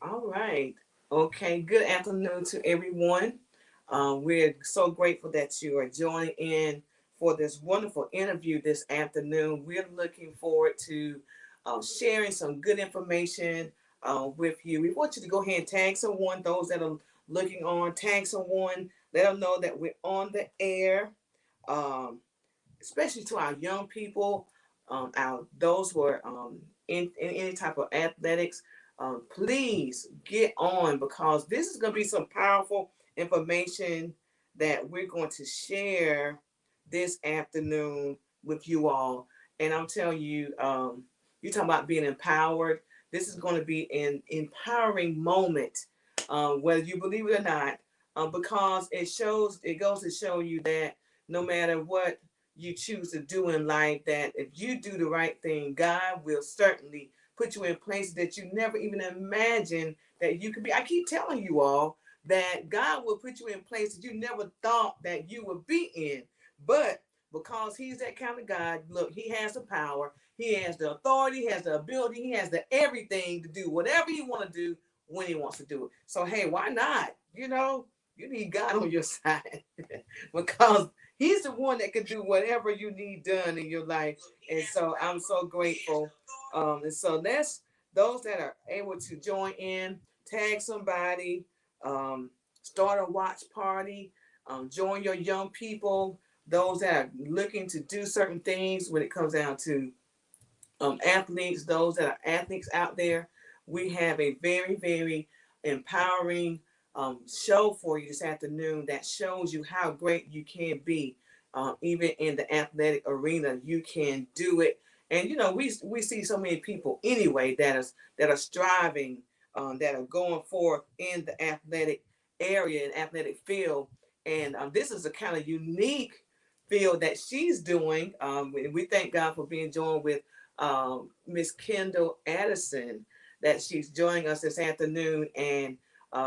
All right. Okay. Good afternoon to everyone. We're so grateful that you are joining in for this wonderful interview this afternoon. We're looking forward to sharing some good information with you. We want you to go ahead and tag someone, those that are looking on, tag someone, let them know that we're on the air, um, especially to our young people, our those who are in any type of athletics. Please get on because this is going to be some powerful information that we're going to share this afternoon with you all. And I'm telling you, you're talking about being empowered. This is going to be an empowering moment, whether you believe it or not, because it goes to show you that no matter what you choose to do in life, that if you do the right thing, God will certainly put you in places that you never even imagined that you could be. I keep telling you all that God will put you in places you never thought that you would be in. But because He's that kind of God, look, He has the power, He has the authority, He has the ability, He has the everything to do whatever He want to do when He wants to do it. So hey, why not? You need God on your side because He's the one that can do whatever you need done in your life. And so I'm so grateful. And so let's those that are able to join in, tag somebody, start a watch party, join your young people, those that are looking to do certain things when it comes down to athletes, those that are athletes out there. We have a very, very empowering show for you this afternoon that shows you how great you can be. Even in the athletic arena, you can do it. And we see so many people anyway that are striving, that are going forth in the athletic area and athletic field. And this is a kind of unique field that she's doing. We thank God for being joined with Miss Kendall Addison, that she's joining us this afternoon, and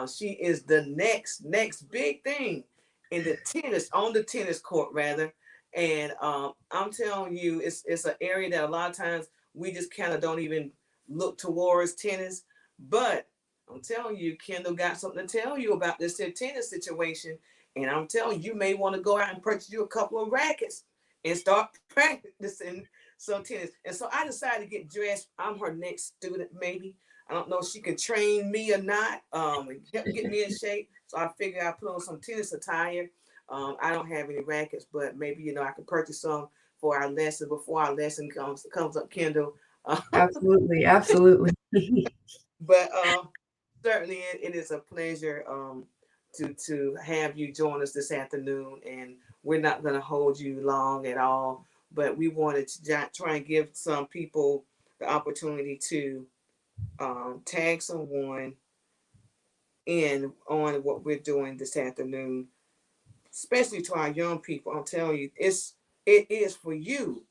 she is the next big thing in the tennis on the tennis court rather. And I'm telling you, it's an area that a lot of times we just kind of don't even look towards tennis, but I'm telling you, Kendall got something to tell you about this tennis situation. And I'm telling you, you may want to go out and purchase you a couple of rackets and start practicing some tennis. And so I decided to get dressed. I'm her next student, maybe. I don't know if she can train me or not, and help get me in shape. So I figured I'd put on some tennis attire. I don't have any rackets, but maybe I can purchase some for our lesson before our lesson comes up, Kendall. Absolutely, absolutely. But certainly it is a pleasure to have you join us this afternoon, and we're not going to hold you long at all. But we wanted to try and give some people the opportunity to tag someone in on what we're doing this afternoon, especially to our young people. I'm telling you, it is for you.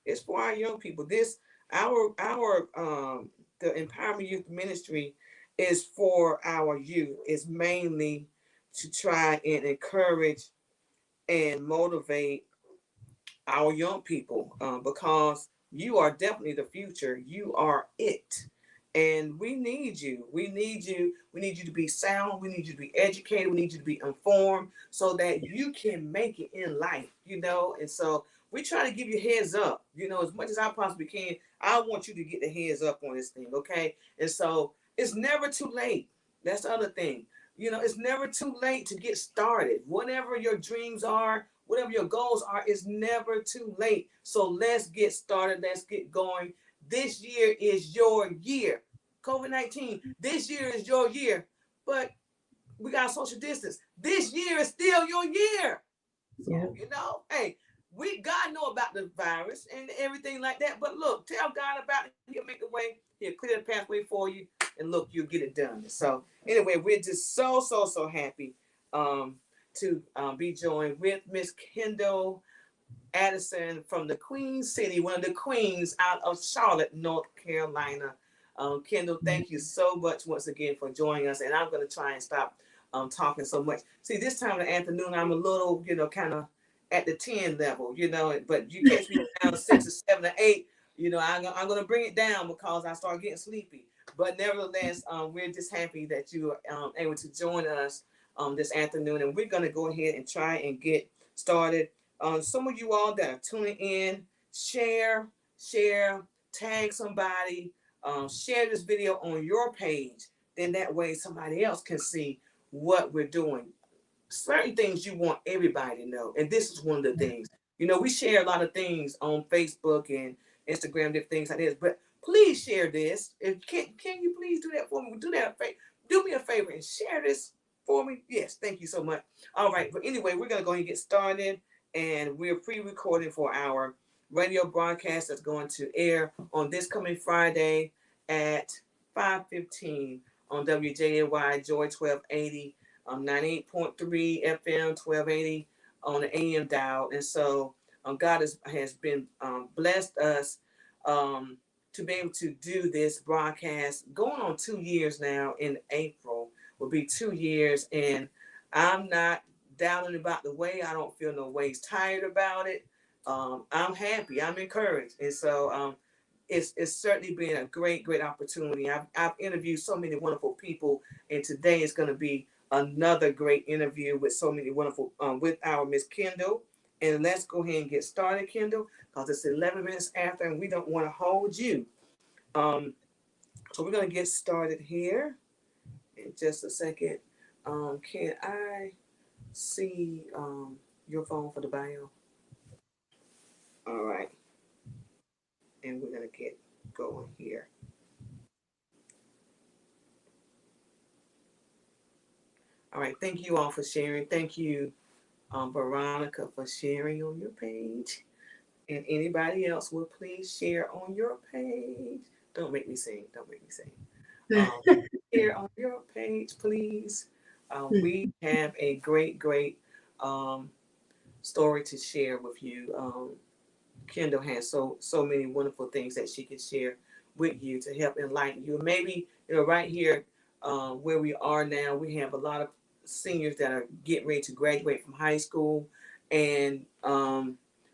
It's for our young people. Our the Empowerment Youth Ministry is for our youth. It's mainly to try and encourage and motivate our young people, because you are definitely the future. You are it. And we need you. We need you. We need you to be sound. We need you to be educated. We need you to be informed so that you can make it in life, And so we try to give you heads up, as much as I possibly can. I want you to get the heads up on this thing, okay? And so it's never too late. That's the other thing. It's never too late to get started. Whatever your dreams are, whatever your goals are, it's never too late. So let's get started. Let's get going. This year is your year. COVID-19, this year is your year. But we got social distance. This year is still your year. Yeah. So, hey, God know about the virus and everything like that. But look, tell God about it. He'll make the way. He'll clear the pathway for you. And look, you'll get it done. So anyway, we're just so happy to be joined with Miss Kendall Addison from the Queen City, one of the queens out of Charlotte, North Carolina. Kendall, thank you so much once again for joining us. And I'm going to try and stop talking so much. See, this time of the afternoon, I'm a little, kind of at the 10 level, but you catch me down 6 or 7 or 8, I'm going to bring it down because I start getting sleepy. But nevertheless, we're just happy that you are able to join us this afternoon, and we're going to go ahead and try and get started. Some of you all that are tuning in, share, tag somebody, share this video on your page. Then that way somebody else can see what we're doing. Certain things you want everybody to know, and this is one of the things. You know, we share a lot of things on Facebook and Instagram, different things like this. But please share this. If can you please do that for me? Do that. Do me a favor and share this for me. Yes, thank you so much. All right, but anyway, we're gonna go ahead and get started, and we're pre-recording for our radio broadcast that's going to air on this coming Friday at 5:15 on WJNY Joy 1280. 98.3 FM, 1280 on the AM dial. And so God has been blessed us to be able to do this broadcast going on 2 years now. In April will be 2 years. And I'm not doubting about the way. I don't feel no ways tired about it. I'm happy. I'm encouraged. And so it's certainly been a great opportunity. I've interviewed so many wonderful people, and today is going to be another great interview with so many wonderful with our Miss Kendall. And let's go ahead and get started, Kendall, because it's 11 minutes after, and we don't want to hold you. So we're going to get started here in just a second. Can I see your phone for the bio? All right, and we're going to get going here. All right, thank you all for sharing. Thank you, Veronica, for sharing on your page. And anybody else will please share on your page. Don't make me sing. Don't make me sing. Share on your page, please. We have a great um, story to share with you. Kendall has so many wonderful things that she can share with you to help enlighten you. Maybe right here where we are now, we have a lot of seniors that are getting ready to graduate from high school, and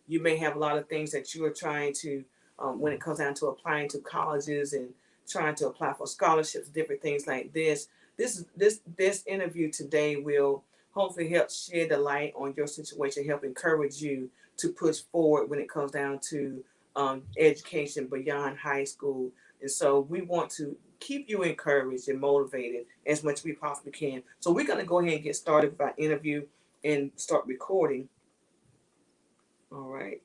you may have a lot of things that you are trying to when it comes down to applying to colleges and trying to apply for scholarships, different things like this. This interview today will hopefully help shed the light on your situation, help encourage you to push forward when it comes down to education beyond high school. And so we want to keep you encouraged and motivated as much as we possibly can. So we're going to go ahead and get started with our interview and start recording. All right.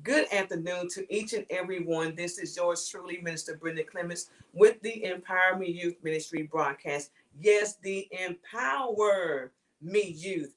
Good afternoon to each and every one. This is yours truly, Minister Brenda Clements, with the Empower Me Youth Ministry broadcast. Yes, the Empower Me Youth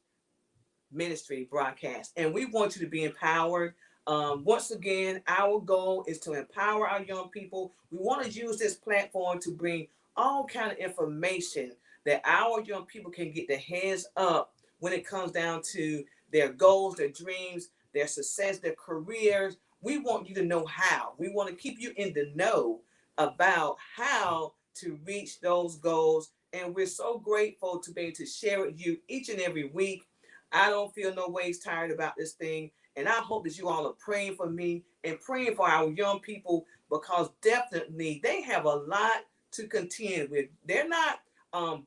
Ministry broadcast. And we want you to be empowered. Once again, our goal is to empower our young people. We want to use this platform to bring all kind of information that our young people can get their heads up when it comes down to their goals, their dreams, their success, their careers. We want you to know how. We want to keep you in the know about how to reach those goals. And we're so grateful to be able to share with you each and every week. I don't feel no ways tired about this thing. And I hope that you all are praying for me and praying for our young people, because definitely they have a lot to contend with. They're not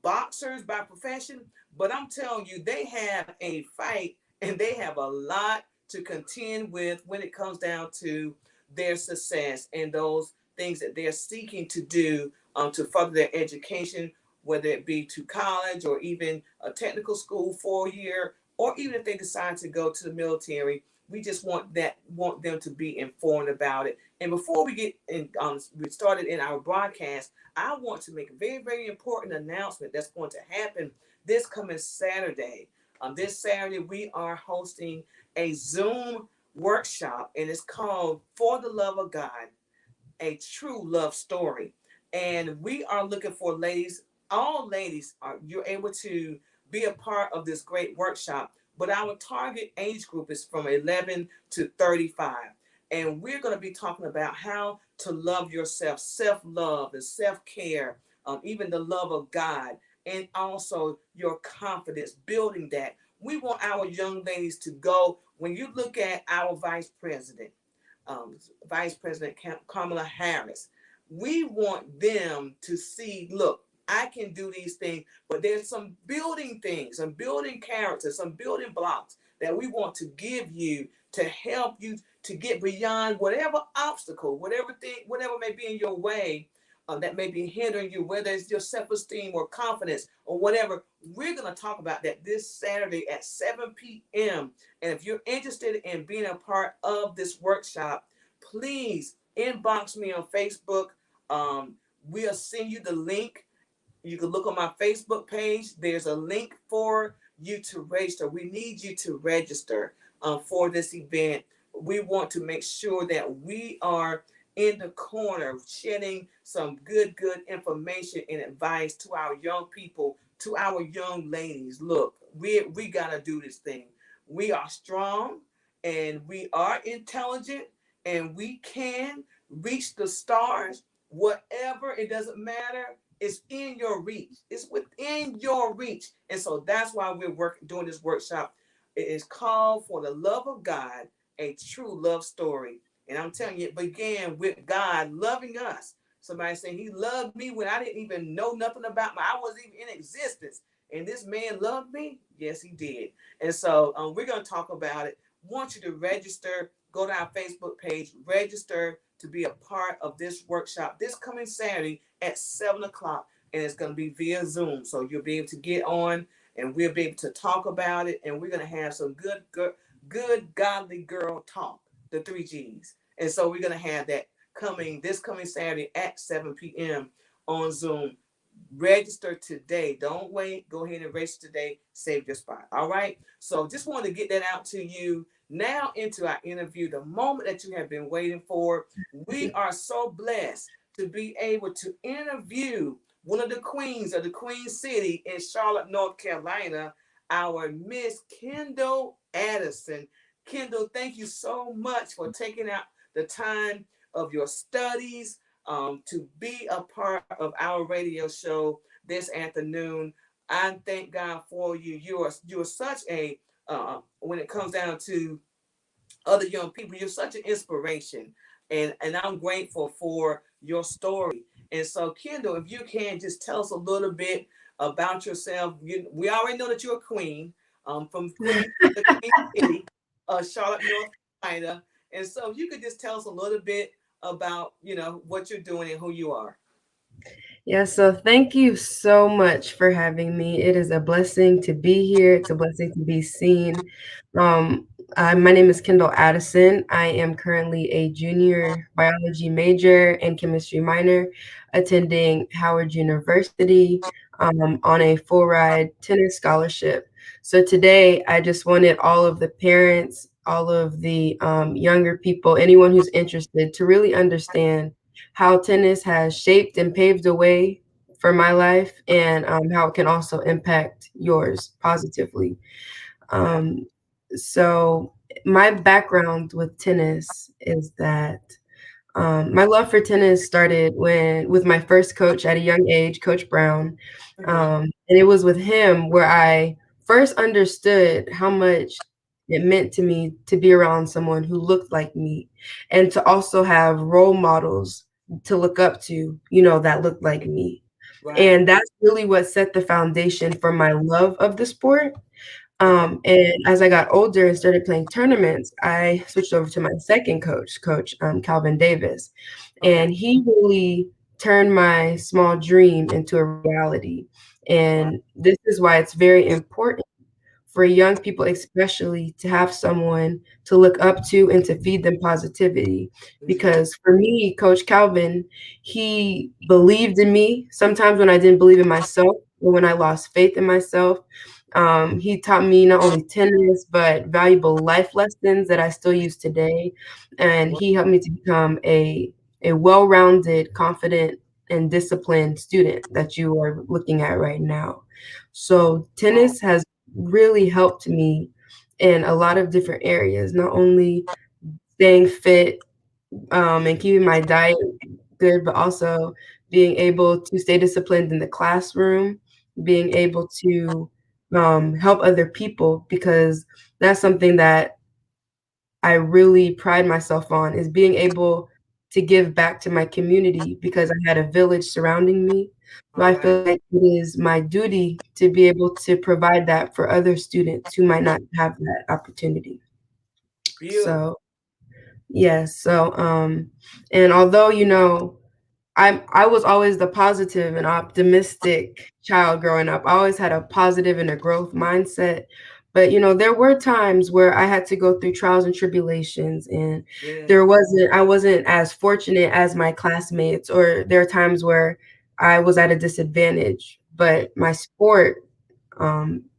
boxers by profession, but I'm telling you, they have a fight and they have a lot to contend with when it comes down to their success and those things that they're seeking to do to further their education, whether it be to college or even a technical school 4 year, or even if they decide to go to the military. We just want them to be informed about it. And before we get we started in our broadcast, I want to make a very important announcement that's going to happen this coming Saturday. This Saturday we are hosting a Zoom workshop, and it's called "For the Love of God: A True Love Story." And we are looking for ladies. All ladies you're able to be a part of this great workshop, but our target age group is from 11 to 35. And we're going to be talking about how to love yourself, self-love and self-care, even the love of God, and also your confidence, building that. We want our young ladies to go. When you look at our Vice President Kamala Harris, We want them to see, look, I can do these things, but there's some building things, some building characters, some building blocks that we want to give you to help you to get beyond whatever obstacle, whatever thing, whatever may be in your way, that may be hindering you, whether it's your self-esteem or confidence or whatever. We're going to talk about that this Saturday at 7 p.m. And if you're interested in being a part of this workshop, please inbox me on Facebook. We'll send you the link. You can look on my Facebook page. There's a link for you to register. We need you to register for this event. We want to make sure that we are in the corner shedding some good information and advice to our young people, to our young ladies. Look, we gotta do this thing. We are strong and we are intelligent and we can reach the stars. Whatever, it doesn't matter. It's in your reach. It's within your reach. And so that's why we're doing this workshop. It is called For the Love of God, a True Love Story. And I'm telling you, it began with God loving us. Somebody saying he loved me when I didn't even know nothing about me. I wasn't even in existence. And this man loved me? Yes, he did. And so we're going to talk about it. Want you to register. Go to our Facebook page, register to be a part of this workshop this coming Saturday at 7 o'clock. And it's going to be via Zoom. So you'll be able to get on and we'll be able to talk about it. And we're going to have some good godly girl talk, the 3Gs. And so we're going to have that this coming Saturday at 7 p.m. on Zoom. Register today. Don't wait. Go ahead and register today. Save your spot. All right. So just wanted to get that out to you. Now into our interview, the moment that you have been waiting for. We are so blessed to be able to interview one of the queens of the Queen City in Charlotte, North Carolina, our Miss Kendall Addison. Kendall, thank you so much for taking out the time of your studies to be a part of our radio show this afternoon. I thank God for you. You are such a when it comes down to other young people, you're such an inspiration, and I'm grateful for your story. And so, Kendall, if you can just tell us a little bit about yourself. We already know that you're a queen from the Queen City, Charlotte, North Carolina. And so, if you could just tell us a little bit about what you're doing and who you are. Yeah, so thank you so much for having me. It is a blessing to be here. It's a blessing to be seen. Um, my name is Kendall Addison. I am currently a junior biology major and chemistry minor, attending Howard University on a full ride tennis scholarship. So today, I just wanted all of the parents, all of the younger people, anyone who's interested to really understand how tennis has shaped and paved the way for my life and how it can also impact yours positively. Wow. Um, so, my background with tennis is that my love for tennis started with my first coach at a young age, Coach Brown, Mm-hmm. and it was with him where I first understood how much it meant to me to be around someone who looked like me, and to also have role models to look up to, that looked like me. Right. And that's really what set the foundation for my love of the sport. Okay. And as I got older and started playing tournaments, I switched over to my second coach, Calvin Davis. Okay. And he really turned my small dream into a reality. Wow. And this is why it's very important for young people, especially, to have someone to look up to and to feed them positivity. Mm-hmm. Because for me, Coach Calvin, he believed in me sometimes when I didn't believe in myself or when I lost faith in myself. He taught me not only tennis, but valuable life lessons that I still use today. And Wow. he helped me to become a well-rounded, confident, and disciplined student that you are looking at right now. So tennis has really helped me in a lot of different areas, not only staying fit and keeping my diet good, but also being able to stay disciplined in the classroom, being able to help other people, because that's something that I really pride myself on, is being able to give back to my community because I had a village surrounding me. So All I right. feel like it is my duty to be able to provide that for other students who might not have that opportunity. Beautiful. So, yes. And although, I was always the positive and optimistic child growing up. I always had a positive and a growth mindset. But there were times where I had to go through trials and tribulations, and Yes. I wasn't as fortunate as my classmates, or there are times where I was at a disadvantage. Yeah. But my sport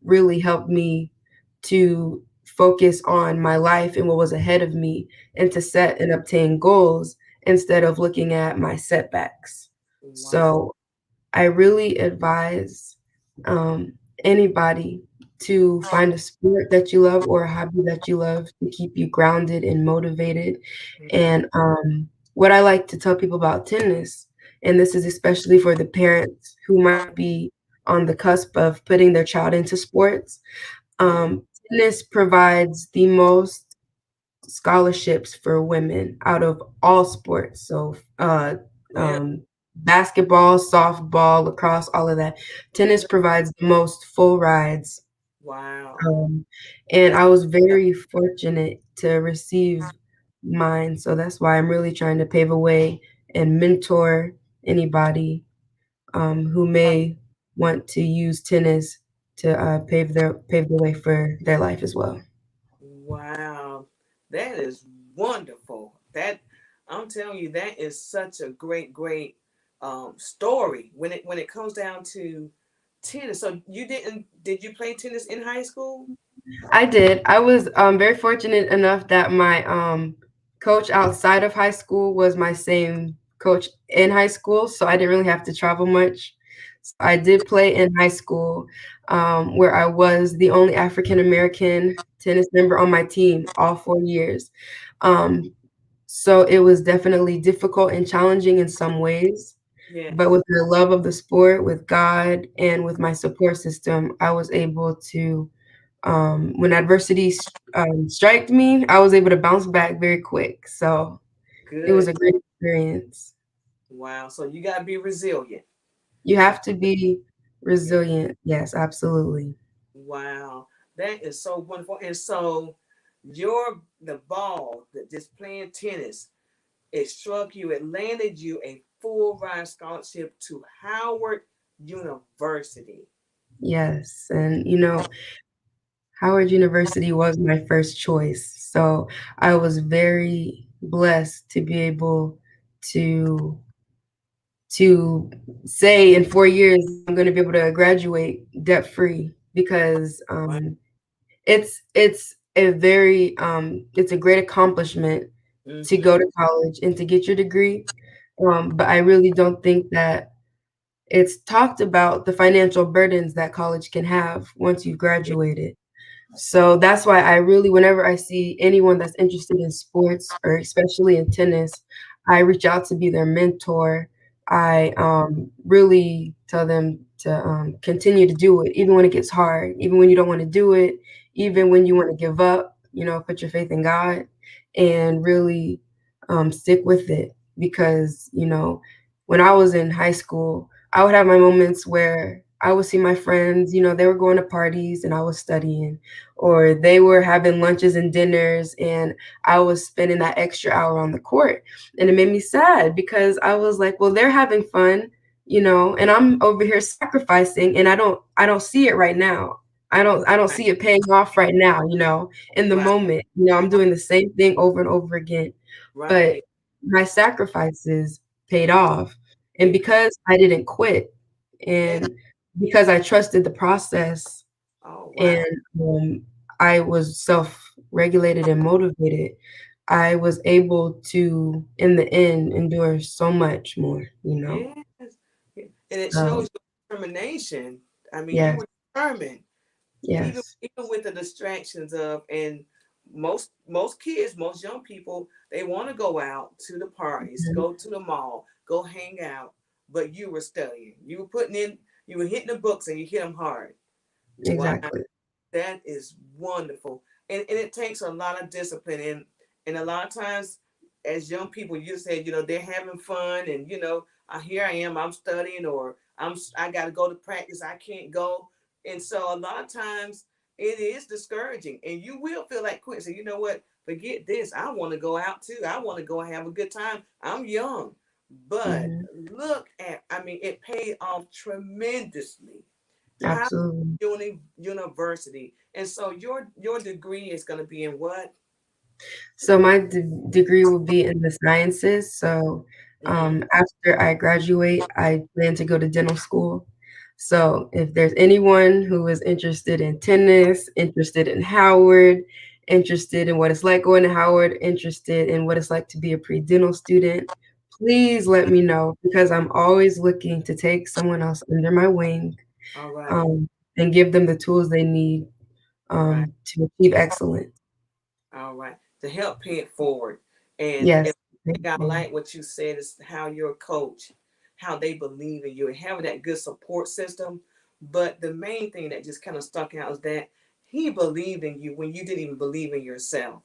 really helped me to focus on my life and what was ahead of me, and to set and obtain goals instead of looking at my setbacks. Wow. So I really advise um, anybody to find a sport that you love or a hobby that you love to keep you grounded and motivated. Mhm. And what I like to tell people about tennis, and this is especially for the parents who might be on the cusp of putting their child into sports, Yeah. tennis provides the most scholarships for women out of all sports. So, Really? um, basketball, softball, lacrosse, all of that. Tennis provides the most full rides. Wow. Um, and That's I was very fortunate to receive mine. So that's why I'm really trying to pave a way and mentor anybody who may want to use tennis to pave the way for their life as well. wow. That is wonderful. That I'm telling you, that is such a great story when it comes down to tennis. So did you play tennis in high school? I did. I was very fortunate enough that my coach outside of high school was my same coach in high school, so I didn't really have to travel much. So I did play in high school, where I was the only African American tennis member on my team all 4 years. Um, so it was definitely difficult and challenging in some ways, but Yes. with the love of the sport, with God, and with my support system, I was able to when adversity striked me, I was able to bounce back very quick. So it was Good. a great experience. Wow. So you gotta be resilient. You You have to be yeah. resilient. Yes, absolutely. Wow. That is so wonderful. And so the ball that just playing tennis, it struck you, it landed you a full ride scholarship to Howard University. Yes. And Howard University was my first choice. So I was very blessed to be able to to say in 4 years that I'm going to be able to graduate debt free because Wow. it's a great accomplishment to Mm-hmm. go to college and to get your degree. But I really don't think that it's talked about the financial burdens that college can have once you've Yeah. graduated. So that's why I really, whenever I see anyone that's interested in sports or especially in tennis, I reach out to be their mentor. I really tell them to continue to do it, even when it gets hard, even when you don't want to do it, even when you want to give up. Put your faith in God and really stick with it. Because when I was in high school, I would have my moments where I would see my friends. They were going to parties and I was studying, or they were having lunches and dinners and I was spending that extra hour on the court. And it made me sad because I was like, well, they're having fun, and I'm over here sacrificing and I don't see it right now. I don't Right. see it paying off right now, in the Right. moment. I'm doing the same thing over and over again. But Right. my sacrifices paid off. And It, because I didn't quit yeah. and because I trusted the process, Oh wow. and I was self-regulated and motivated, I was able to, in the end, endure so much more. Yes. Yeah. And it So, shows your determination. I mean, you yes, were determined. even yes. even with the distractions of and most kids, most young people, they want to go out to the parties, Mhm. go to the mall, go hang out, but you were studying. You were putting in, you were hitting the books and you hit them hard. Wow, Exactly. that is wonderful. And it takes a lot of discipline and a lot of times as young people, you said, they're having fun, and here I am, I'm studying, or I got to go to practice, I can't go, and so a lot of times it is discouraging, and you will feel like quitting. So you know what? Forget this. I want to go out too. I want to go have a good time. I'm young, but Mhm. look at, I mean, it paid off tremendously. How Absolutely. university, and so your degree is going to be in what? So my degree will be in the sciences. So Mm-hmm. after I graduate, I plan to go to dental school. So if there's anyone who is interested in tennis, interested in Howard, interested in what it's like going to Howard, interested in what it's like to be a pre-dental student, please let me know because I'm always looking to take someone else under my wing, All right. um, and give them the tools they need Right. to achieve excellence. All right. To help pay it forward. And Yes. I think I like what you said is how your coach, how they believe in you and having that good support system. But the main thing that just kind of stuck out is that he believed in you when you didn't even believe in yourself.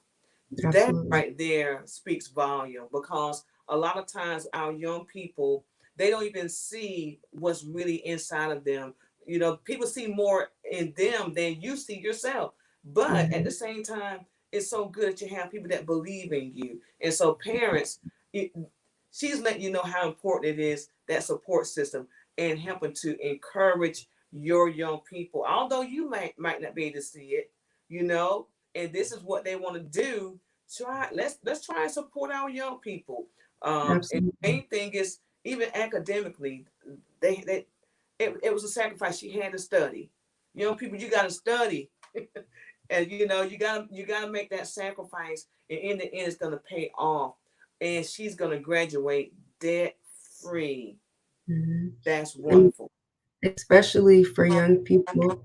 That Absolutely. right there speaks volume, because a lot of times our young people, they don't even see what's really inside of them. People see more in them than you see yourself. But at the Mhm. same time, it's so good that you have people that believe in you. And so parents, it, she's letting you know how important it is, that support system, and helping to encourage your young people. Although you might not be able to see it, and this is what they want to do. Let's try and support our young people. And the Absolutely. main thing is, even academically, they it was a sacrifice. She had to study. Young people, you got to study, and you gotta make that sacrifice, and in the end, it's gonna pay off. And she's gonna graduate debt free. Mhm. That's And wonderful. especially for young people,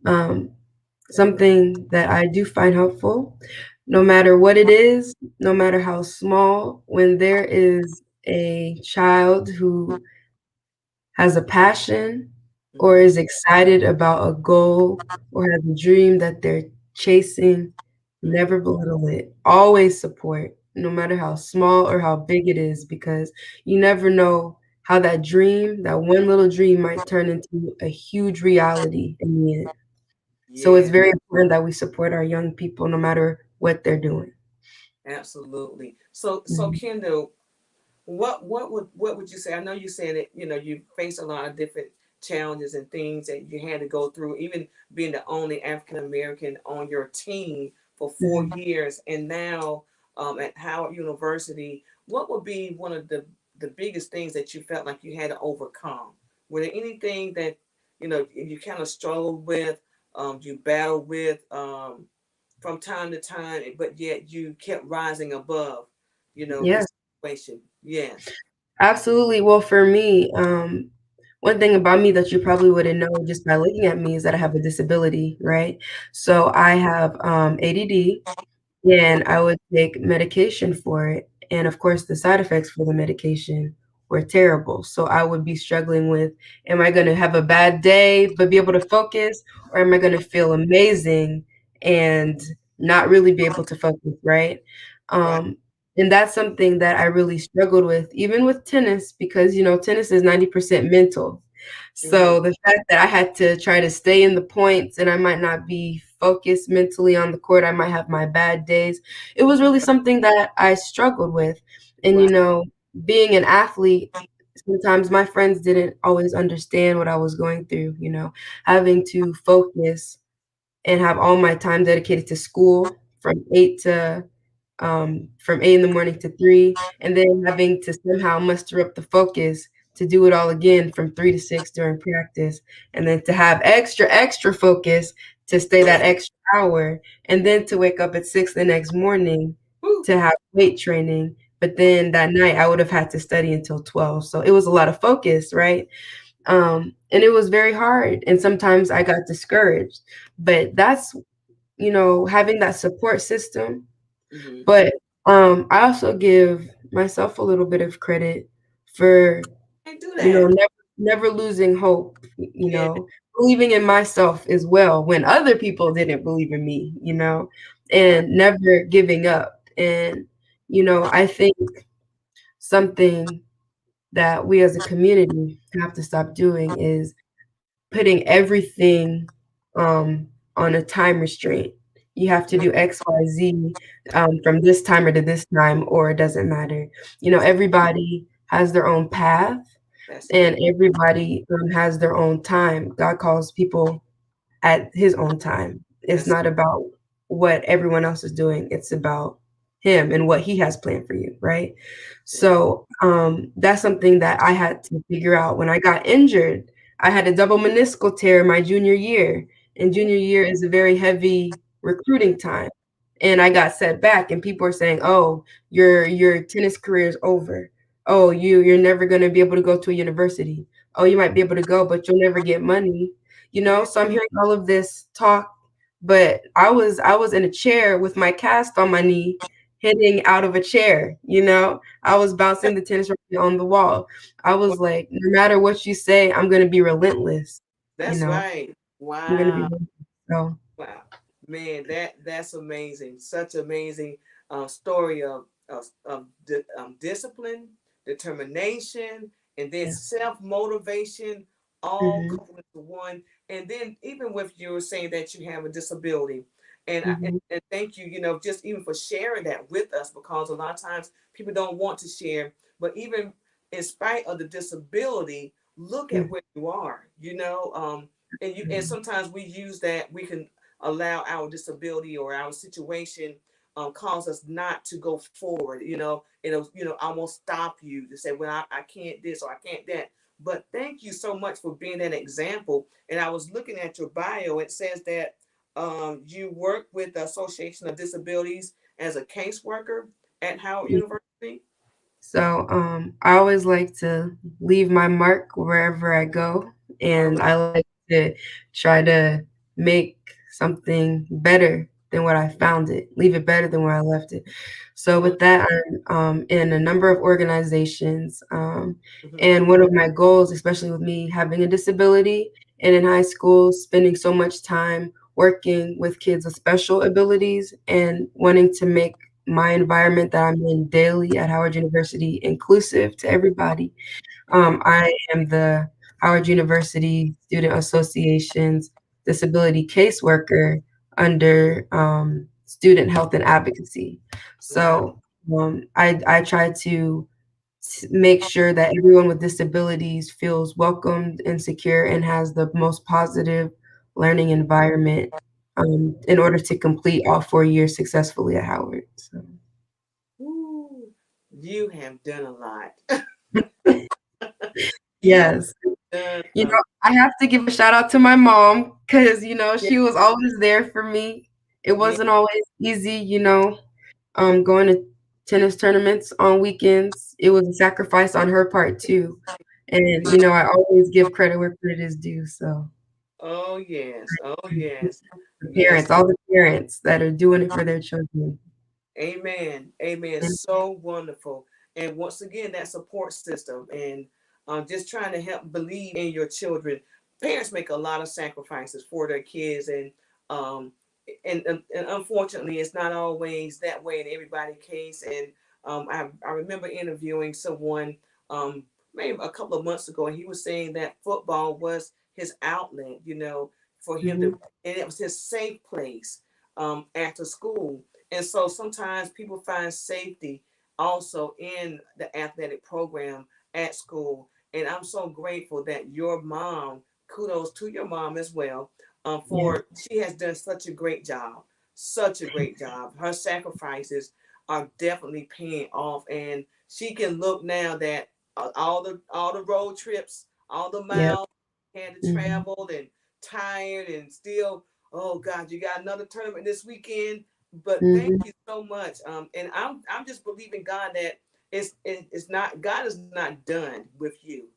um, something that I do find helpful, no matter what it is, no matter how small, when there is a child who has a passion or Hmm. is excited about a goal or has a dream that they're chasing, Hmm. never belittle it. Always support, no matter how small or how big it is, because you never know how that dream, that one little dream, might turn into a huge reality in the end. So it's Yeah. very important that we support our young people no matter what they're doing. Absolutely. So Mhm. Kendall, what would you say? I know you said that you faced a lot of different challenges and things that you had to go through, even being the only African American on your team for four Mhm. years, and now at Howard University. What would be one of the biggest things that you felt like you had to overcome? Were there anything that you kind of struggled with, you battled with from time to time, but yet you kept rising above, the Yes, situation? Yes. absolutely. Well, for me, one thing about me that you probably wouldn't know just by looking at me is that I have a disability, right? So I have ADD, and I would take medication for it, and of course, the side effects for the medication were terrible. So I would be struggling with, am I gonna have a bad day but be able to focus, or am I gonna feel amazing and not really be able to focus, right? Right. Um, and that's something that I really struggled with, even with tennis, because, tennis is 90% mental. Mm-hmm. So the fact that I had to try to stay in the points and I might not be focused mentally on the court, I might have my bad days. It was really something that I struggled with. And, Right. being an athlete, sometimes my friends didn't always understand what I was going through, having to focus and have all my time dedicated to school from 8 in the morning to 3, and then having to somehow muster up the focus to do it all again from 3 to 6 during practice, and then to have extra focus to stay that extra hour, and then to wake up at 6 the next morning Whew. to have weight training, but then that night I would have had to study until 12, so it was a lot of focus, right? And it was very hard, and sometimes I got discouraged, but that's, having that support system. Mm-hmm. But, I also give myself a little bit of credit for, Can't do that. never losing hope, Yeah. believing in myself as well when other people didn't believe in me, Right. and never giving up. And, I think something that we as a community have to stop doing is putting everything on a time restraint. You have to do X, Y, Z from this timer to this time, or it doesn't matter. That's Everybody has their own path, that's and good. everybody has their own time. God calls people at his own time. It's That's not about what everyone else is doing. It's about him and what he has planned for you, right? right. So that's something that I had to figure out when I got injured. I had a double meniscal tear my junior year, and junior year is a very heavy recruiting time. And I got set back, and people are saying, "Oh, your tennis career is over. Oh, you're never going to be able to go to a university. Oh, you might be able to go, but you'll never get money." So I'm hearing all of this talk, but I was in a chair with my cast on my knee, hitting out of a chair. I was bouncing the tennis racket on the wall. I Wow. was like, no matter what you say, I'm gonna be relentless. you That's know, right. I'm gonna be Wow. relentless. So Wow, man, that's amazing. Such amazing story of discipline, determination, and then yes. self motivation, all Hmm. coupled into one. And then even with you saying that you have a disability, and Hmm. and thank you, just even for sharing that with us, because a lot of times people don't want to share. But even in spite of the disability, look at where you are. And sometimes we use that, we can allow our disability or our situation cause us not to go forward. It'll almost stop you to say, well, I can't this or I can't that. But thank you so much for being an example. And I was looking at your bio. It says that you work with the Association of Disabilities as a caseworker at Howard Yeah. University. So I always like to leave my mark wherever I go, All and right. I like to try to make something better than what I found it, leave it better than where I left it. So Mm-hmm. with that, I'm in a number of organizations, Mm-hmm. and one of my goals, especially with me having a disability and in high school, spending so much time working with kids with special abilities and wanting to make my environment that I'm in daily at Howard University inclusive to everybody. Mm-hmm. I am the Howard University Student Association's disability caseworker under student health and advocacy. Wow. So I try to make sure that everyone with disabilities feels welcomed and secure and has the most positive learning environment in order to complete all 4 years successfully at Howard. So. Ooh, you have done a lot. You Yes. done a I have to give a shout out to my mom because, yeah, she was always there for me. It yeah, wasn't always easy, going to tennis tournaments on weekends. It was a sacrifice on her part too. And, I always give credit where credit is due. So oh yes, oh yes, the yes. parents, all the parents that are doing it for their children. Amen. Amen. And So wonderful. And once again, that support system and just trying to help believe in your children. Parents make a lot of sacrifices for their kids, um, and unfortunately, it's not always that way in everybody's case. And I remember interviewing someone maybe a couple of months ago, and he was saying that football was his outlet, for him to, mhm, and it was his safe place after school. And so sometimes people find safety also in the athletic program at school. And I'm so grateful that your mom, kudos to your mom as well, yeah, for she has done such a great job, such a great job. Her sacrifices are definitely paying off, and she can look now that all the road trips, all the yeah, miles had to mhm, travel and tired and still, oh God, you got another tournament this weekend. But thank mhm, you so much. And I'm just believing God that it's not, God is not done with you.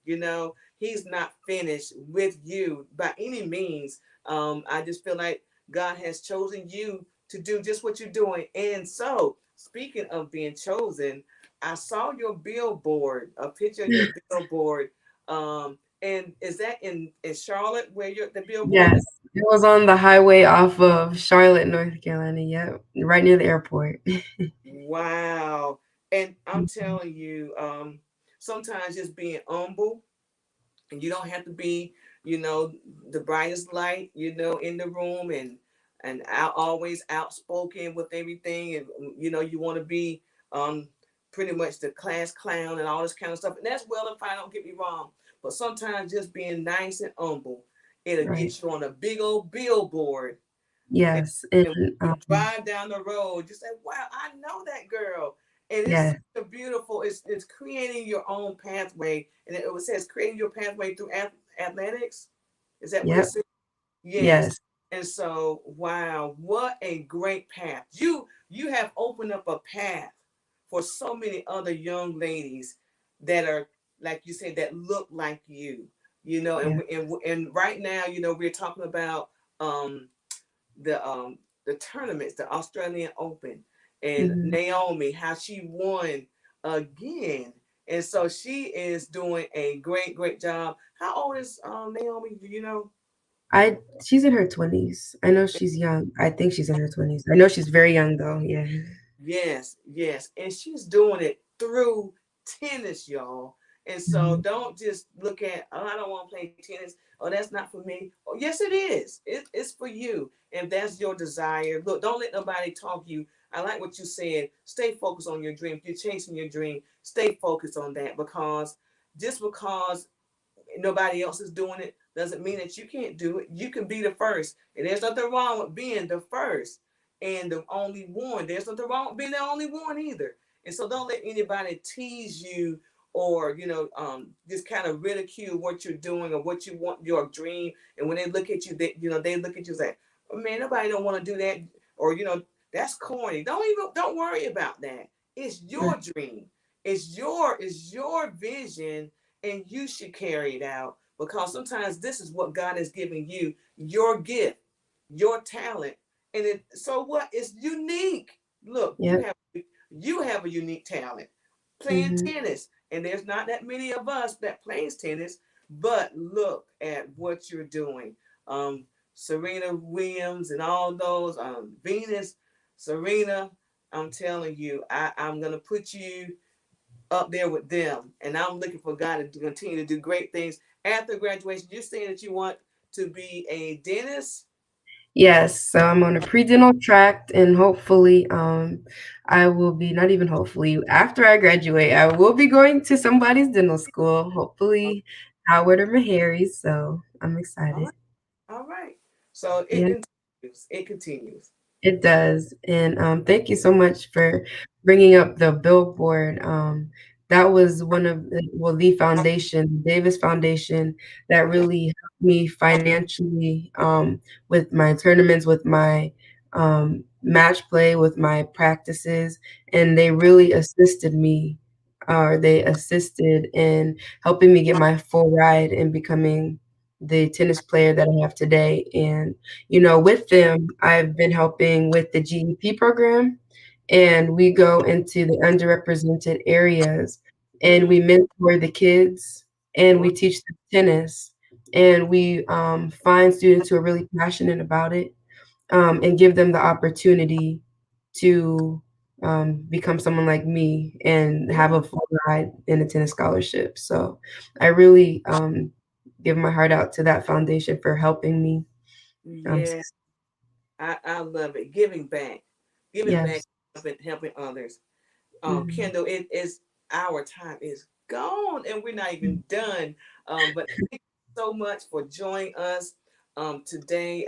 He's not finished with you by any means. I just feel like God has chosen you to do just what you're doing. And so, speaking of being chosen, I saw your billboard, a picture of your billboard. And is that in Charlotte where the billboard yes, is? It was on the highway off of Charlotte, North Carolina. Yep, right near the airport. Wow. And I'm telling you, sometimes just being humble, and you don't have to be, you know, the brightest light, you know, in the room, and out, always outspoken with everything, and you know, you want to be um pretty much the class clown and all this kind of stuff, and that's well and fine. Don't get me wrong, but sometimes just being nice and humble, it'll Right. get you on a big old billboard, and, Yes, and and when you drive down the road, you say, "Wow, I know that girl." And it's yes, such a beautiful. It's creating your own pathway, and it says creating your pathway through athletics. Is that what it yep, says? Yes. yes, And so, wow, what a great path. You have opened up a path for so many other young ladies that are, like you said, that look like you. You know, yeah. and right now, you know, we're talking about um the um the tournaments, the Australian Open, and Mhm. Naomi, how she won again. And so she is doing a great job. How old is Naomi? Do you know? I She's in her 20s. I know she's young. I think she's in her 20s. I know she's very young though. Yeah. Yes, yes. And she's doing it through tennis, y'all. And so Mhm. don't just look at, oh, I don't want to play tennis. Oh, that's not for me. Oh, yes, it is. It's for you. And that's your desire. Look, don't let nobody talk you. I like what you said. Stay focused on your dream. If you're chasing your dream, stay focused on that, because just because nobody else is doing it doesn't mean that you can't do it. You can be the first. And there's nothing wrong with being the first and the only one. There's nothing wrong with being the only one either. And so don't let anybody tease you, or just kind of ridicule what you're doing or what you want, your dream. And when they look at you, they look at you and say, oh, man, nobody don't want to do that, or that's corny. Don't worry about that. It's Right. your dream. It's your vision, and you should carry it out, because sometimes this is what God has given you, your gift, your talent. And so what? It's unique. Look, Yep. you have a unique talent playing Mhm. tennis, and there's not that many of us that plays tennis. But look at what you're doing. um Serena Williams and all those, Venus, Serena, I'm telling you, I'm gonna put you up there with them. And I'm looking for God to continue to do great things after graduation. You're saying that you want to be a dentist? Yes, so I'm on a pre-dental track, and hopefully, I will be, not even hopefully, after I graduate, I will be going to somebody's dental school, Oh, hopefully Howard or Meharry's, so I'm all excited. right. All right. So it Yeah. continues. It continues. It does, and, thank you so much for bringing up the billboard. That was one of the foundation, Davis Foundation, that Yeah. really helped me financially, with my tournaments, with my, match play, with my practices, and they really assisted me, or they assisted in helping me get my full ride in becoming the tennis player that I have today, and with them, I've been helping with the GEP program, and we go into the underrepresented areas, and Mm, we mentor the kids, and wow. we teach them tennis, and we find students who are really passionate about it, and give them the opportunity to become someone like me and have Yeah. a full ride in a tennis scholarship. So I really give my heart out to that foundation for helping me. Um, Yeah. I love it. Giving back. Giving back, yes. helping others. Mhm. Kendall, it is, our time is gone and we're not even done. But thank you so much for joining us today.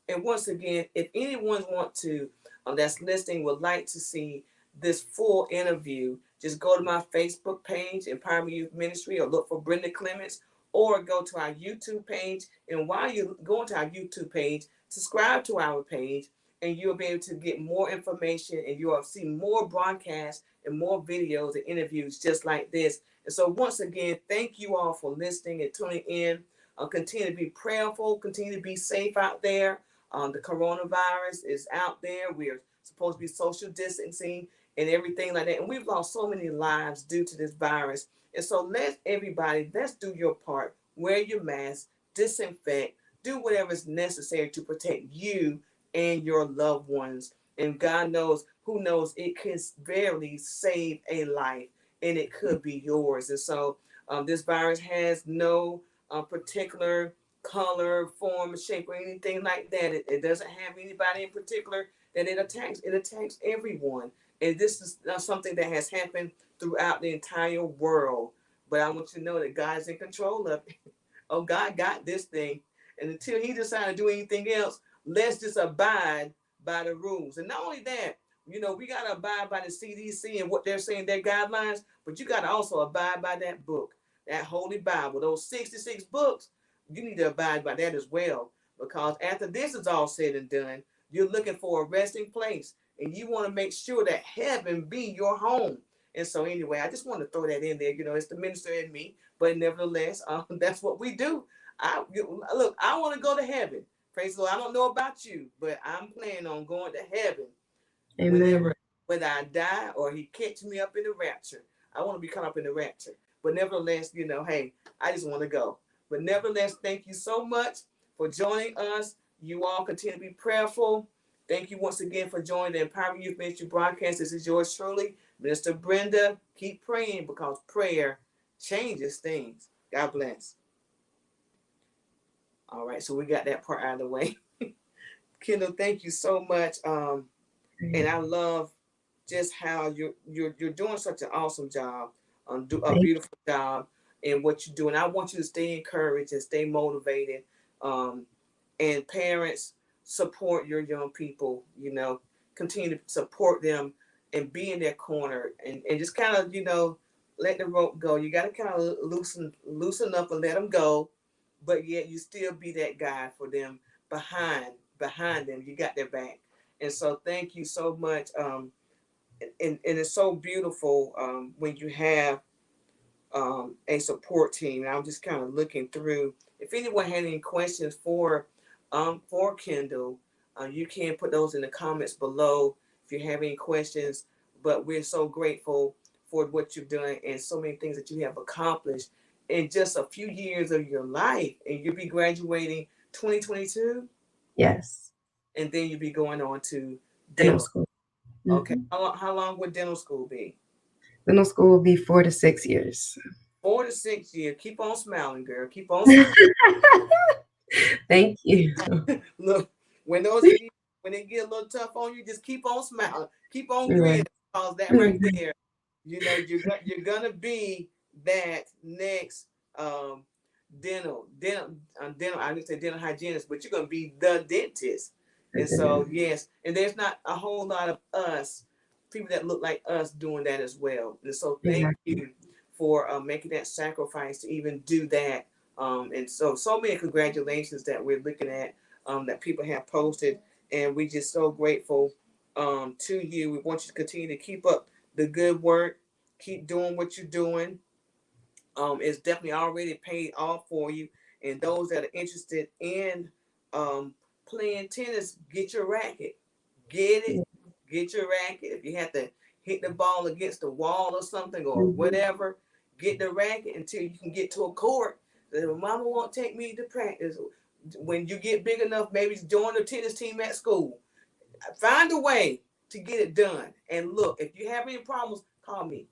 And once again, if anyone want to, that's listening, would like to see this full interview, just go to my Facebook page, Empowerment Youth Ministry, or look for Brenda Clements, or go to our YouTube page. And while you're going to our YouTube page, subscribe to our page, and you'll be able to get more information, and you'll see more broadcasts and more videos and interviews just like this. And so once again, thank you all for listening and tuning in. Continue to be prayerful, continue to be safe out there. The coronavirus is out there. We're supposed to be social distancing and everything like that, and we've lost so many lives due to this virus. And so let's do your part. Wear your mask, disinfect, do whatever is necessary to protect you and your loved ones. And God knows, who knows, it could barely save a life, and it could be yours. And so this virus has no particular color, form, shape, or anything like that. It doesn't have anybody in particular that it attacks. It attacks everyone. And this is something that has happened throughout the entire world. But I want you to know that God's in control of it. Oh, God got this thing. And until he decides to do anything else, let's just abide by the rules. And not only that, we got to abide by the CDC and what they're saying, their guidelines, but you got to also abide by that book, that Holy Bible, those 66 books. You need to abide by that as well. Because after this is all said and done, you're looking for a resting place. And you want to make sure that heaven be your home. And so, anyway, I just want to throw that in there. It's the minister in me, but nevertheless, that's what we do. Look, I want to go to heaven. Praise the Lord. I don't know about you, but I'm planning on going to heaven Amen. whenever, whether I die or he catch me up in the rapture. I want to be caught up in the rapture. But nevertheless, hey, I just want to go. But nevertheless, thank you so much for joining us. You all continue to be prayerful. Thank you once again for joining the Empowering Youth Ministry Broadcast. This is yours truly, Minister Brenda. Keep praying because prayer changes things. God bless. All right, so we got that part out of the way. Kendall, thank you so much. And I love just how you're doing such an awesome job, do a Thank beautiful job in what you do. And I want you to stay encouraged and stay motivated. Um, and parents, support your young people. Continue to support them and be in their corner, and just kind of let the rope go. You got to kind of loosen up and let them go, but yet you still be that guy for them behind them. You got their back. And so thank you so much. And it's so beautiful when you have a support team. And I'm just kind of looking through. If anyone had any questions for Kendall, you can put those in the comments below if you have any questions. But we're so grateful for what you've done and so many things that you have accomplished in just a few years of your life. And you'll be graduating 2022, Yes. and then you'll be going on to Dental dental. school. Okay. Hmm. How long would dental school be? Dental school will be 4 to 6 years. 4 to 6 years. Keep on smiling, girl. Keep on smiling. Thank you. Look, when those years, when they get a little tough on you, just keep on smiling. Keep on Right. grinning. Because that right there, you're gonna be that next um dental. I didn't say dental hygienist, but you're gonna be the dentist. And so yes, and there's not a whole lot of us people that look like us doing that as well. And so thank Exactly. you for making that sacrifice to even do that. And so many congratulations that we're looking at that people have posted, and we just so grateful to you. We want you to continue to keep up the good work, keep doing what you're doing. It's definitely already paid off for you. And those that are interested in um, playing tennis, get your racket. Get it. Get your racket. If you have to hit the ball against the wall or something or Mhm. whatever, get the racket until you can get to a court. Then mama won't take me to practice. When you get big enough, maybe join the tennis team at school. Find a way to get it done. And look, if you have any problems, call me.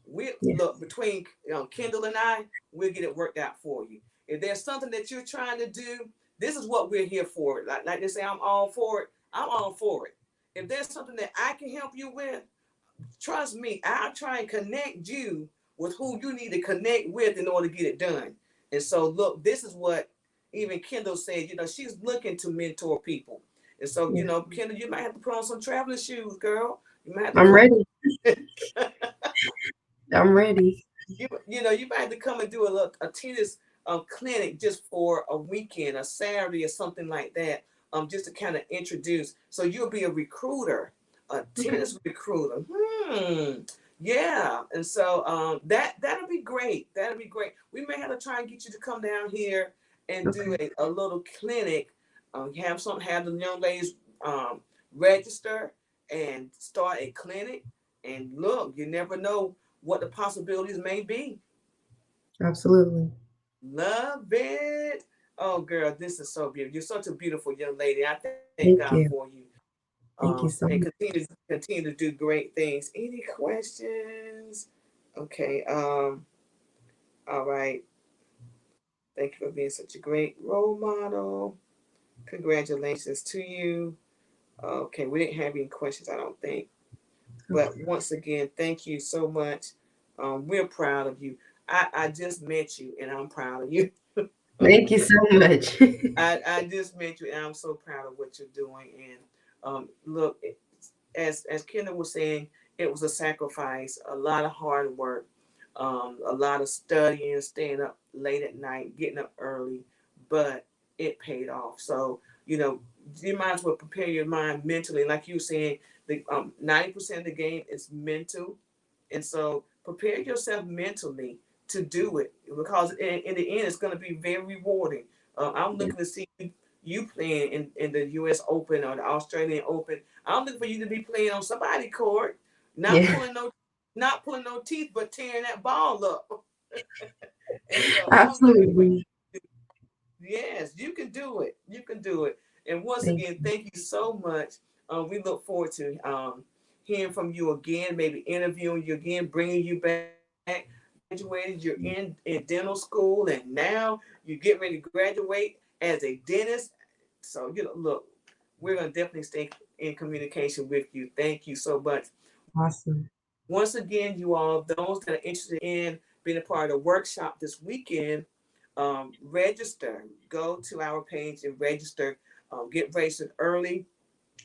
We look Yes. between Kendall and I, we'll get it worked out for you. If there's something that you're trying to do, this is what we're here for. Like they say, I'm all for it. I'm all for it. If there's something that I can help you with, trust me, I'll try and connect you with who you need to connect with in order to get it done. And so, look, this is what even Kendall said. She's looking to mentor people. And so, Yeah. Kendall, you might have to put on some traveling shoes, girl. You might have to I'm come. ready. I'm ready. You might have to come and do a tennis clinic just for a weekend, a Saturday, or something like that, just to kind of introduce. So you'll be a recruiter, a Okay. tennis recruiter. Yeah, and so that'll be great. That'll be great. We may have to try and get you to come down here and do Okay. a little clinic. Have the young ladies register and start a clinic. And look, you never know what the possibilities may be. Absolutely. Love it. Oh, girl, this is so beautiful. You're such a beautiful young lady. I thank God Thank for you. you. Thank you And so much. continue to do great things. Any questions? Okay. All right. Thank you for being such a great role model. Congratulations to you. Okay, we didn't have any questions, I don't think. But Okay. once again, thank you so much. We're proud of you. I just met you, and I'm proud of you. Thank you so much. I just met you, and I'm so proud of what you're doing. And look, as Kendall was saying, it was a sacrifice, a lot of hard work, a lot of studying, staying up late at night, getting up early, but it paid off. So you might as well prepare your mind mentally, like you were saying. The 90% of the game is mental, and so prepare yourself mentally to do it because in the end, it's going to be very rewarding. I'm Yeah. looking to see you playing in the U.S. Open or the Australian Open. I'm looking for you to be playing on somebody's court, not Yeah. pulling no, not pulling no teeth, but tearing that ball up. And so I'm looking for Absolutely. you. Yes, you can do it. You can do it. And once Thank again, you. thank you so much. We look forward to hearing from you again, maybe interviewing you again, bringing you back. Graduated, you're in dental school, and now you get ready to graduate as a dentist. So look, we're gonna definitely stay in communication with you. Thank you so much. Awesome. Once again, you all, those that are interested in being a part of the workshop this weekend, register. Go to our page and register. Get registered early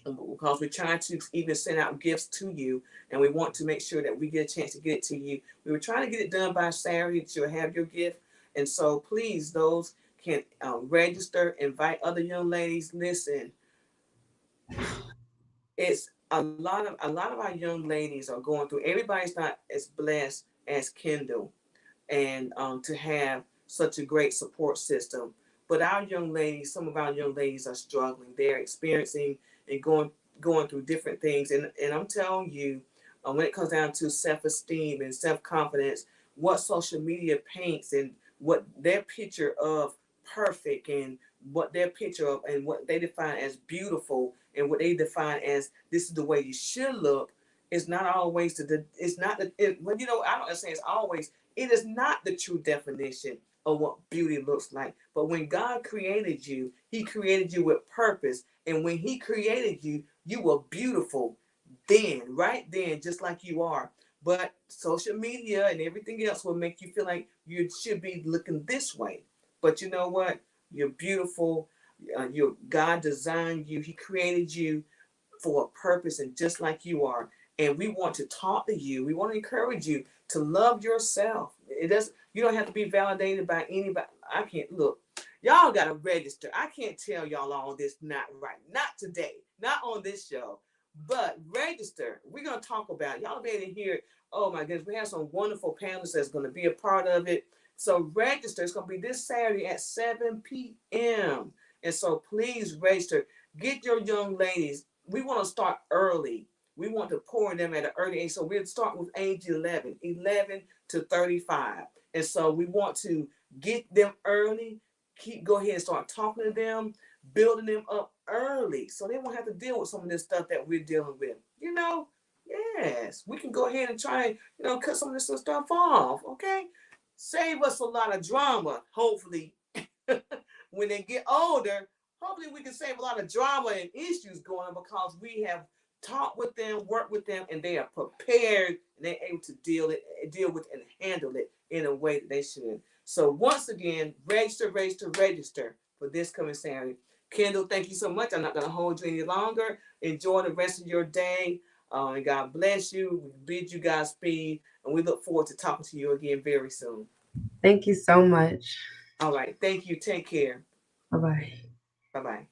because we're trying to even send out gifts to you, and we want to make sure that we get a chance to get it to you. We were trying to get it done by Saturday that you'll have your gift, and so please, those can register, invite other young ladies. Listen, it's a lot of our young ladies are going through. Everybody's not as blessed as Kendall, and to have such a great support system. But our young ladies, some of our young ladies are struggling. They're experiencing and going through different things. And I'm telling you, when it comes down to self esteem and self confidence, what social media paints and what their picture of perfect and what their picture of and what they define as beautiful and what they define as this is the way you should look is not always it's not well, I don't say it's always, it is not the true definition of what beauty looks like. But when God created you, He created you with purpose. And when He created you, you were beautiful then, right then, just like you are. But social media and everything else will make you feel like you should be looking this way. But you know what? You're beautiful. God designed you. He created you for a purpose and just like you are. And we want to talk to you. We want to encourage you to love yourself. It does. You don't have to be validated by anybody. I can't look. Y'all got to register. I can't tell y'all all this not right. Not today. Not on this show. But register. We're gonna talk about it. Y'all be able to hear it. Oh my goodness, we have some wonderful panelists that's gonna be a part of it. So register. It's gonna be this Saturday at 7 p.m. And so please register. Get your young ladies. We want to start early. We want to pour in them at an early age. So we'll start with age 11 to 35. And so we want to get them early, go ahead and start talking to them, building them up early so they won't have to deal with some of this stuff that we're dealing with. Yes, we can go ahead and try and, cut some of this stuff off, okay? Save us a lot of drama, hopefully, when they get older. Hopefully we can save a lot of drama and issues going on because we have talked with them, worked with them, and they are prepared and they're able to deal with and handle it in a way that they should. So once again, register for this coming Saturday. Kendall, thank you so much. I'm not going to hold you any longer. Enjoy the rest of your day. And God bless you. We bid you Godspeed. And we look forward to talking to you again very soon. Thank you so much. All right. Thank you. Take care. Bye bye. Bye bye.